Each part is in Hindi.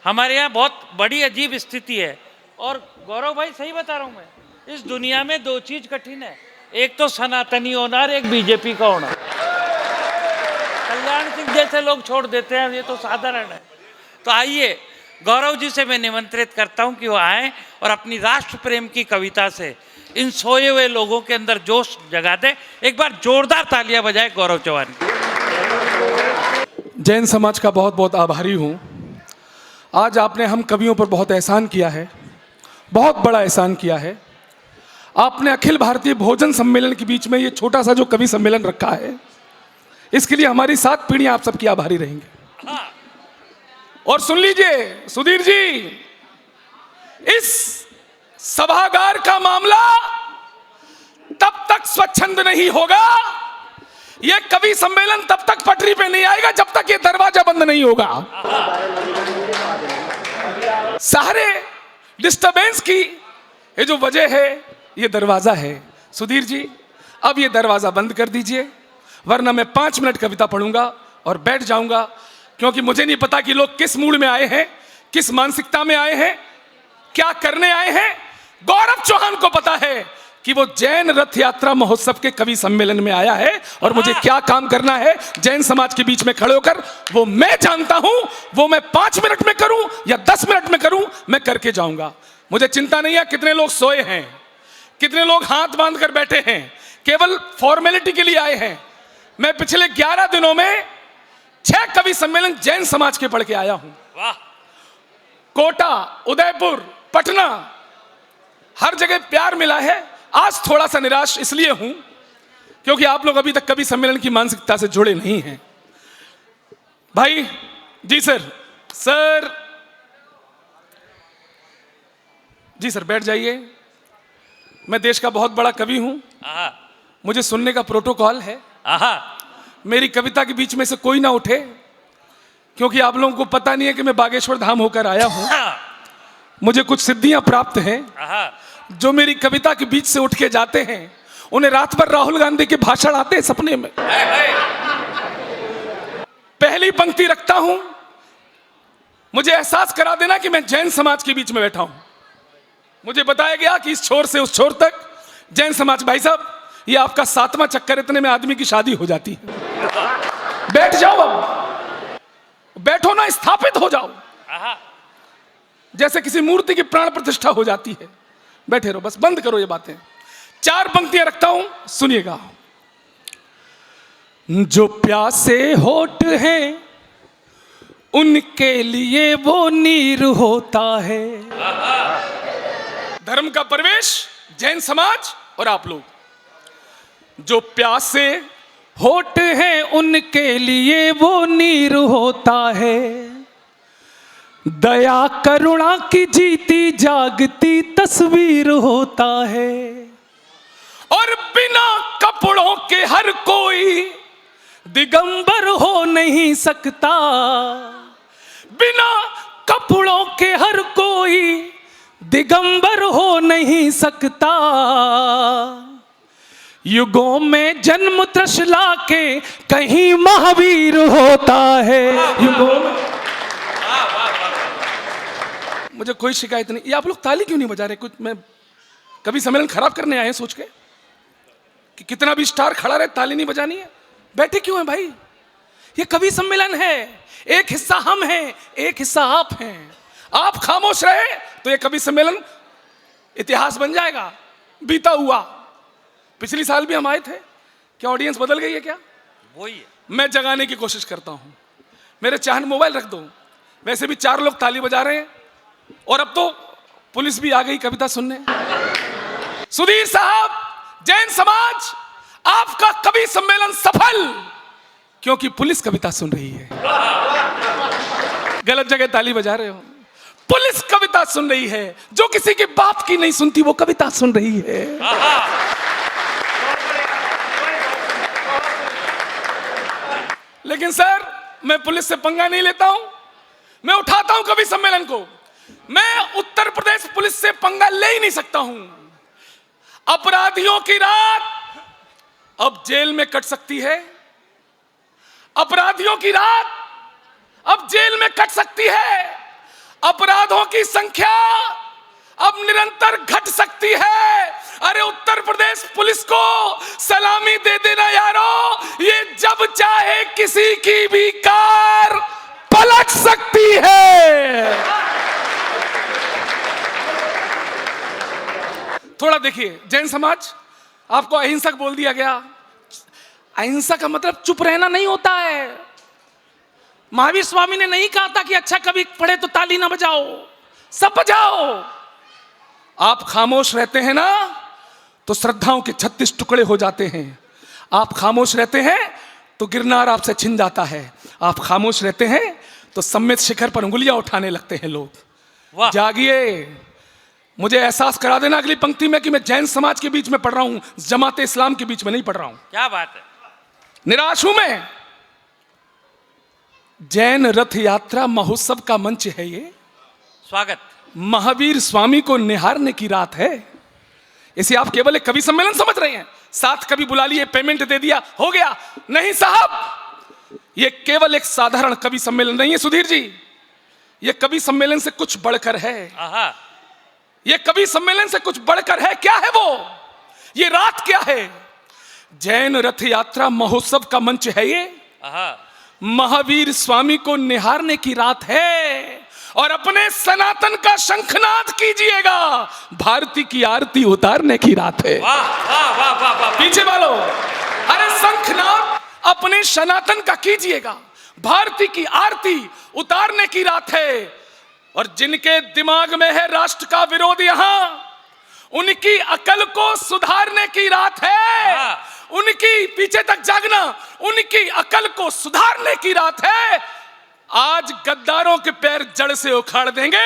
हमारे यहाँ बहुत बड़ी अजीब स्थिति है। और गौरव भाई सही बता रहा हूँ मैं, इस दुनिया में दो चीज कठिन है, एक तो सनातनी होना और एक बीजेपी का होना। कल्याण सिंह जैसे लोग छोड़ देते हैं, ये तो साधारण है। तो आइए गौरव जी से मैं निमंत्रित करता हूं कि वो आए और अपनी राष्ट्र प्रेम की कविता से इन सोए हुए लोगों के अंदर जोश जगा दे। एक बार जोरदार तालियां बजाए गौरव चौहान। जैन समाज का बहुत बहुत आभारी हूं। आज आपने हम कवियों पर बहुत एहसान किया है, बहुत बड़ा एहसान किया है। आपने अखिल भारतीय भोजन सम्मेलन के बीच में ये छोटा सा जो कवि सम्मेलन रखा है, इसके लिए हमारी 7 पीढ़ियां आप सबकी आभारी रहेंगे। और सुन लीजिए सुधीर जी, इस सभागार का मामला तब तक स्वच्छंद नहीं होगा, यह कवि सम्मेलन तब तक पटरी पे नहीं आएगा जब तक यह दरवाजा बंद नहीं होगा। सारे डिस्टरबेंस की ये जो वजह है, ये दरवाजा है। सुधीर जी, अब ये दरवाजा बंद कर दीजिए, वरना मैं 5 मिनट कविता पढ़ूंगा और बैठ जाऊंगा, क्योंकि मुझे नहीं पता कि लोग किस मूड में आए हैं, किस मानसिकता में आए हैं, क्या करने आए हैं। गौरव चौहान को पता है कि वो जैन रथ यात्रा महोत्सव के कवि सम्मेलन में आया है और मुझे क्या काम करना है जैन समाज के बीच में खड़े होकर, वो मैं जानता हूं। वो मैं 5 मिनट में करूं या 10 मिनट में करूं, मैं करके जाऊंगा। मुझे चिंता नहीं है कितने लोग सोए हैं, कितने लोग हाथ बांध कर बैठे हैं, केवल फॉर्मेलिटी के लिए आए हैं। मैं पिछले 11 दिनों में 6 कवि सम्मेलन जैन समाज के पढ़ के आया हूं। वाह। कोटा, उदयपुर, पटना, हर जगह प्यार मिला है। आज थोड़ा सा निराश इसलिए हूं क्योंकि आप लोग अभी तक कवि सम्मेलन की मानसिकता से जुड़े नहीं हैं। भाई जी, सर जी, सर बैठ जाइए। मैं देश का बहुत बड़ा कवि हूं, मुझे सुनने का प्रोटोकॉल है। मेरी कविता के बीच में से कोई ना उठे, क्योंकि आप लोगों को पता नहीं है कि मैं बागेश्वर धाम होकर आया हूं। मुझे कुछ सिद्धियां प्राप्त हैं। जो मेरी कविता के बीच से उठ के जाते हैं, उन्हें रात भर राहुल गांधी के भाषण आते हैं सपने में। पहली पंक्ति रखता हूं, मुझे एहसास करा देना कि मैं जैन समाज के बीच में बैठा हूं। मुझे बताया गया कि इस छोर से उस छोर तक जैन समाज। भाई साहब, ये आपका 7वां चक्कर, इतने में आदमी की शादी हो जाती है। बैठ जाओ, अब बैठो ना, स्थापित हो जाओ, जैसे किसी मूर्ति की प्राण प्रतिष्ठा हो जाती है। बैठे रहो, बस बंद करो ये बातें। 4 पंक्तियां रखता हूं, सुनिएगा। जो प्यासे होठ हैं उनके लिए वो नीर होता है। धर्म का प्रवेश जैन समाज और आप लोग। जो प्यासे होठ हैं उनके लिए वो नीर होता है। दया करुणा की जीती जागती तस्वीर होता है। और बिना कपड़ों के हर कोई दिगंबर हो नहीं सकता। बिना कपड़ों के हर कोई दिगंबर हो नहीं सकता। युगों में जन्म त्रिशला के कहीं महावीर होता है। युगों में। मुझे कोई शिकायत नहीं। ये आप लोग ताली क्यों नहीं बजा रहे? कुछ मैं कवि सम्मेलन खराब करने आए हैं सोच के कि कितना भी स्टार खड़ा रहे, ताली नहीं बजानी है? बैठे क्यों हैं भाई? ये कवि सम्मेलन है, एक हिस्सा हम हैं, एक हिस्सा आप हैं। आप खामोश रहे तो ये कवि सम्मेलन इतिहास बन जाएगा, बीता हुआ। पिछली साल भी हम आए थे, क्या ऑडियंस बदल गई है क्या? वही है। मैं जगाने की कोशिश करता हूं। मेरे चाहन मोबाइल रख दो। वैसे भी 4 लोग ताली बजा रहे हैं और अब तो पुलिस भी आ गई कविता सुनने। सुधीर साहब, जैन समाज, आपका कवि सम्मेलन सफल, क्योंकि पुलिस कविता सुन रही है। गलत जगह ताली बजा रहे हो। पुलिस कविता सुन रही है, जो किसी के बाप की नहीं सुनती वो कविता सुन रही है। लेकिन सर, मैं पुलिस से पंगा नहीं लेता हूं, मैं उठाता हूं कवि सम्मेलन को। मैं उत्तर प्रदेश पुलिस से पंगा ले ही नहीं सकता हूं। अपराधियों की रात अब जेल में कट सकती है। अपराधियों की रात अब जेल में कट सकती है। अपराधों की संख्या अब निरंतर घट सकती है। अरे उत्तर प्रदेश पुलिस को सलामी दे देना यारो, ये जब चाहे किसी की भी कार पलट सकती है। थोड़ा देखिए, जैन समाज आपको अहिंसक बोल दिया गया। अहिंसा का मतलब चुप रहना नहीं होता है। महावीर स्वामी ने नहीं कहा था कि अच्छा कभी पढ़े तो ताली ना बजाओ, सब बजाओ। आप खामोश रहते हैं ना तो श्रद्धाओं के 36 टुकड़े हो जाते हैं। आप खामोश रहते हैं तो गिरनार आपसे छिन जाता है। आप खामोश रहते हैं तो सम्मित शिखर पर उंगलियां उठाने लगते हैं लोग। जागिए, मुझे एहसास करा देना अगली पंक्ति में कि मैं जैन समाज के बीच में पढ़ रहा हूं, जमाते इस्लाम के बीच में नहीं पढ़ रहा हूं। क्या बात है। निराश हूं मैं। जैन रथ यात्रा महोत्सव का मंच है ये। स्वागत। महावीर स्वामी को निहारने की रात है। इसे आप केवल एक कवि सम्मेलन समझ रहे हैं। 7 कवि बुला लिए, पेमेंट दे दिया, हो गया। नहीं साहब, ये केवल एक साधारण कवि सम्मेलन नहीं है सुधीर जी। ये कवि सम्मेलन से कुछ बढ़कर है। ये कवि सम्मेलन से कुछ बढ़कर है। क्या है वो? ये रात क्या है? जैन रथ यात्रा महोत्सव का मंच है ये। महावीर स्वामी को निहारने की रात है और अपने सनातन का शंखनाद कीजिएगा। भारती की आरती उतारने की रात है। वाह वाह वाह वाह वाह। पीछे वालों, अरे शंखनाद अपने सनातन का कीजिएगा। भारती की आरती उतारने की रात है। और जिनके दिमाग में है राष्ट्र का विरोध, यहां उनकी अकल को सुधारने की रात है। उनकी पीछे तक जागना, उनकी अकल को सुधारने की रात है। आज गद्दारों के पैर जड़ से उखाड़ देंगे।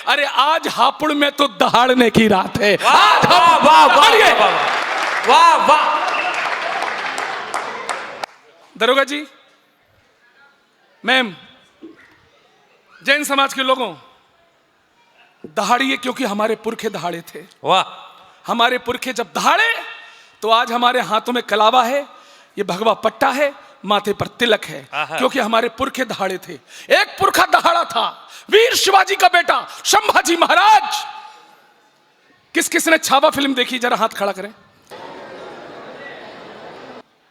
अरे आज हापुड़ में तो दहाड़ने की रात है। वाह वाह वाह वाह वाह वाह। दरोगा जी, मैम, जैन समाज के लोगों, दहाड़िए, क्योंकि हमारे पुरखे दहाड़े थे। वाह। हमारे पुरखे जब दहाड़े तो आज हमारे हाथों में कलावा है, ये भगवा पट्टा है, माथे पर तिलक है, क्योंकि हमारे पुरखे दहाड़े थे। एक पुरखा दहाड़ा था, वीर शिवाजी का बेटा संभाजी महाराज। किस किस ने छावा फिल्म देखी? जरा हाथ खड़ा करें।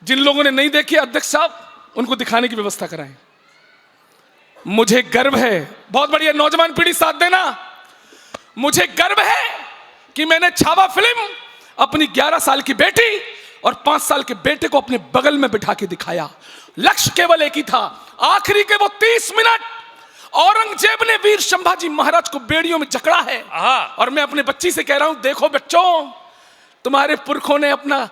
जिन लोगों ने नहीं देखी, अध्यक्ष साहब उनको दिखाने की व्यवस्था कराएं। मुझे गर्व है, बहुत बढ़िया, नौजवान पीढ़ी साथ देना। मुझे गर्व है कि मैंने छावा फिल्म अपनी 11 साल की बेटी और 5 साल के बेटे को अपने बगल में बिठा के दिखाया। लक्ष्य केवल एक ही था, आखिरी के वो 30 मिनट औरंगजेब ने वीर संभाजी महाराज को बेड़ियों में जकड़ा है। और मैं अपने बच्ची से कह रहा हूं, देखो बच्चों, तुम्हारे पुरखों ने अपना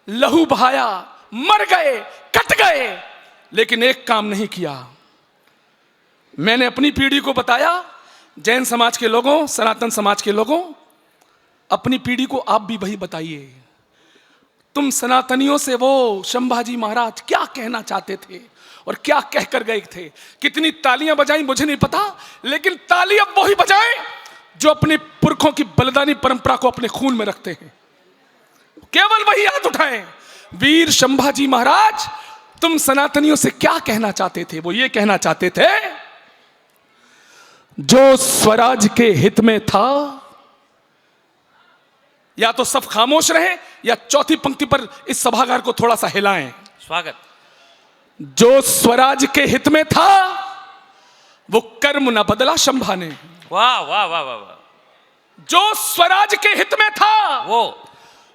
लहू बहाया, मर गए, कट गए, लेकिन एक काम नहीं किया। मैंने अपनी पीढ़ी को बताया, जैन समाज के लोगों, सनातन समाज के लोगों, अपनी पीढ़ी को आप भी वही बताइए। तुम सनातनियों से वो संभाजी महाराज क्या कहना चाहते थे और क्या कहकर गए थे? कितनी तालियां बजाई मुझे नहीं पता, लेकिन ताली अब वही बजाएं जो अपने पुरखों की बलिदानी परंपरा को अपने खून में रखते हैं। केवल वही हाथ उठाएं। वीर संभाजी महाराज, तुम सनातनियों से क्या कहना चाहते थे? वो ये कहना चाहते थे, जो स्वराज के हित में था, या तो सब खामोश रहे या चौथी पंक्ति पर इस सभागार को थोड़ा सा हिलाएं। स्वागत। जो स्वराज के हित में था वो कर्म न बदला शंभा ने। वाह वाह वाह वाह वाह। जो स्वराज के हित में था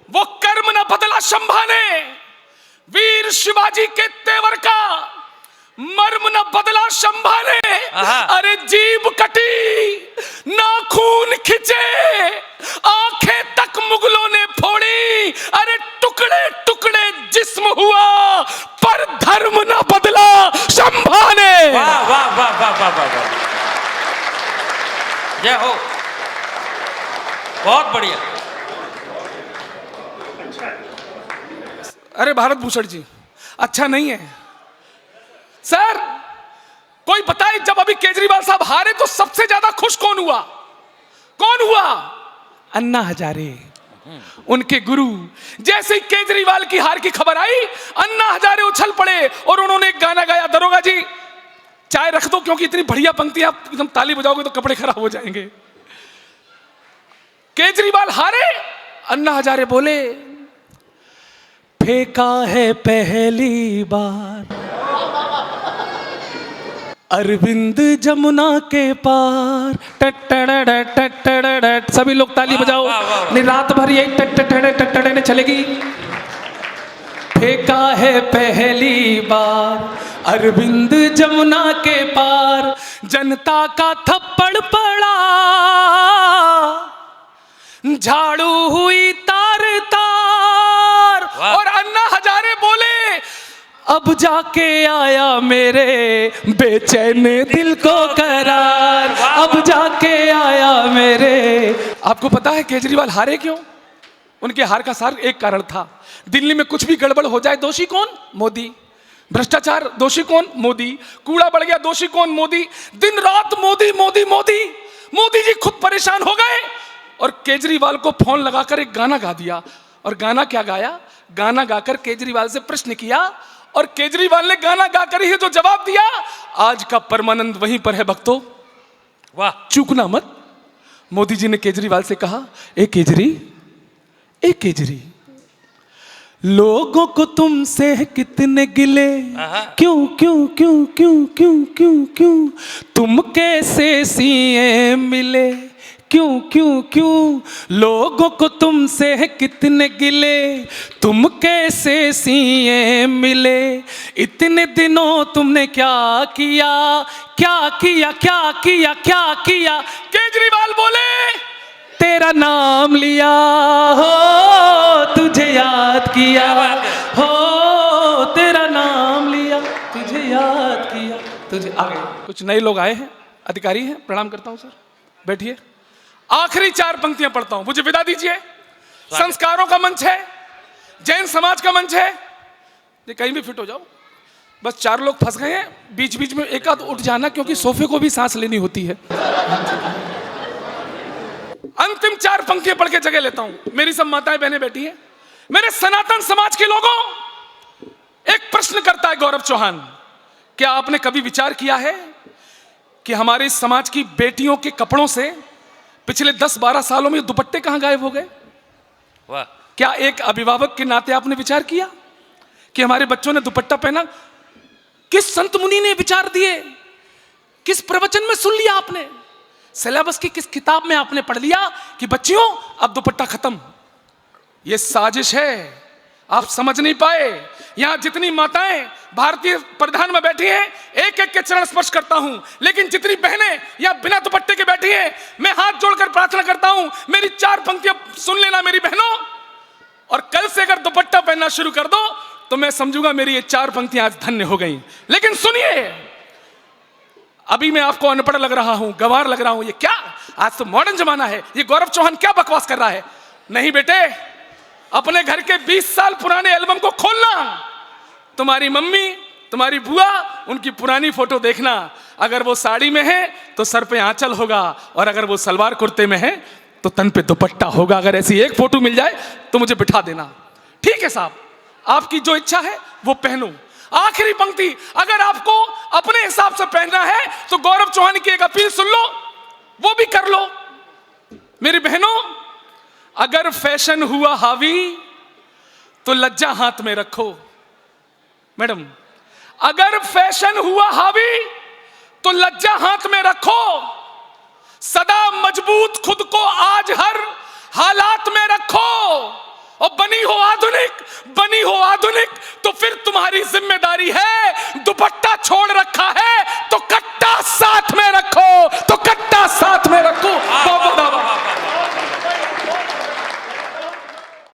वो कर्म न बदला शंभा ने। वीर शिवाजी के तेवर का मर्म न बदला शंभा ने। अरे जीभ कटी, नाखून खिंचे, आंखें तक मुगलों ने फोड़ी। अरे टुकड़े टुकड़े जिस्म हुआ, पर धर्म न बदला शंभा ने। वाह वाह वाह वाह वाह वाह। जय हो, बहुत बढ़िया। अरे भारत भूषण जी, अच्छा नहीं है सर। कोई बताए, जब अभी केजरीवाल साहब हारे तो सबसे ज्यादा खुश कौन हुआ? कौन हुआ? अन्ना हजारे, उनके गुरु। जैसे ही केजरीवाल की हार की खबर आई, अन्ना हजारे उछल पड़े और उन्होंने एक गाना गाया। दरोगा जी, चाय रख दो, क्योंकि इतनी बढ़िया पंक्ति, आप एकदम ताली बजाओगे तो कपड़े खराब हो जाएंगे। केजरीवाल हारे, अन्ना हजारे बोले फेंका है पहली बार अरविंद जमुना के पार। टट सभी लोग ताली बजाओ, नहीं रात भर यही टट ने चलेगी। फेंका है पहली बार अरविंद जमुना के पार, जनता का थप्पड़ पड़ा, झाड़ू हुई तार तार। और अन्ना हजारे बोले अब जाके आया मेरे बेचैन दिल को करार, अब जाके आया मेरे। आपको पता है केजरीवाल हारे क्यों? उनके हार का सार एक कारण था, दिल्ली में कुछ भी गड़बड़ हो जाए दोषी कौन? मोदी। भ्रष्टाचार दोषी कौन? मोदी। कूड़ा बढ़ गया दोषी कौन? मोदी। दिन रात मोदी मोदी मोदी। मोदी जी खुद परेशान हो गए और केजरीवाल को फोन लगाकर एक गाना गा दिया। और गाना क्या गाया? गाना गाकर केजरीवाल से प्रश्न किया और केजरीवाल ने गाना गाकर ही जो जवाब दिया, आज का परमानंद वहीं पर है भक्तों, वाह, चूकना मत। मोदी जी ने केजरीवाल से कहा, ए केजरी, लोगों को तुमसे कितने गिले, क्यों क्यों क्यों क्यों क्यों क्यों क्यों, तुम कैसे सीएम मिले, क्यों क्यों क्यों, लोगों को तुमसे कितने गिले, तुम कैसे सीएम मिले, इतने दिनों तुमने क्या किया, क्या किया क्या किया क्या किया। केजरीवाल बोले तेरा नाम लिया हो, तुझे याद किया हो, तेरा नाम लिया, तुझे याद किया, तुझे। आगे कुछ नए लोग आए हैं, अधिकारी हैं, प्रणाम करता हूं सर, बैठिए। आखिरी 4 पंक्तियां पढ़ता हूं, मुझे विदा दीजिए। संस्कारों का मंच है, जैन समाज का मंच है, ये कहीं भी फिट हो जाओ। बस 4 लोग फंस गए हैं, बीच बीच में एक आध उठ जाना, क्योंकि सोफे को भी सांस लेनी होती है। अंतिम 4 पंक्तियां पढ़ के जगह लेता हूं। मेरी सब माताएं बहनें बैठी हैं। मेरे सनातन समाज के लोगों, एक प्रश्न करता है गौरव चौहान, क्या आपने कभी विचार किया है कि हमारे इस समाज की बेटियों के कपड़ों से पिछले 10-12 सालों में दुपट्टे कहां गायब हो गए? वाह। क्या एक अभिभावक के नाते आपने विचार किया कि हमारे बच्चों ने दुपट्टा पहना? किस संत मुनि ने विचार दिए? किस प्रवचन में सुन लिया आपने? सिलेबस की किस किताब में आपने पढ़ लिया कि बच्चियों अब दुपट्टा खत्म? यह साजिश है, आप समझ नहीं पाए। यहां जितनी माताएं भारतीय प्रधान में बैठी हैं, एक एक के चरण स्पर्श करता हूं, लेकिन जितनी बहनें या बिना दुपट्टे के बैठी हैं, मैं हाथ जोड़कर प्रार्थना करता हूं, मेरी 4 पंक्तियां सुन लेना मेरी बहनों, और कल से अगर दुपट्टा पहनना शुरू कर दो तो मैं समझूंगा मेरी ये 4 पंक्तियां आज धन्य हो गई। लेकिन सुनिए, अभी मैं आपको अनपढ़ लग रहा हूं, गंवार लग रहा हूं, ये क्या, आज तो मॉडर्न जमाना है, ये गौरव चौहान क्या बकवास कर रहा है। नहीं बेटे, अपने घर के 20 साल पुराने एल्बम को खोलना, तुम्हारी मम्मी, तुम्हारी बुआ, उनकी पुरानी फोटो देखना। अगर वो साड़ी में है तो सर पे आंचल होगा, और अगर वो सलवार कुर्ते में है तो तन पे दुपट्टा होगा। अगर ऐसी एक फोटो मिल जाए तो मुझे बिठा देना। ठीक है साहब, आपकी जो इच्छा है वो पहनो। आखिरी पंक्ति, अगर आपको अपने हिसाब से पहनना है तो गौरव चौहान की एक अपील सुन लो, वो भी कर लो। मेरी बहनों, अगर फैशन हुआ हावी तो लज्जा हाथ में रखो। मैडम, अगर फैशन हुआ हावी तो लज्जा हाथ में रखो। सदा मजबूत खुद को आज हर हालात में रखो। और बनी हो आधुनिक तो फिर तुम्हारी जिम्मेदारी है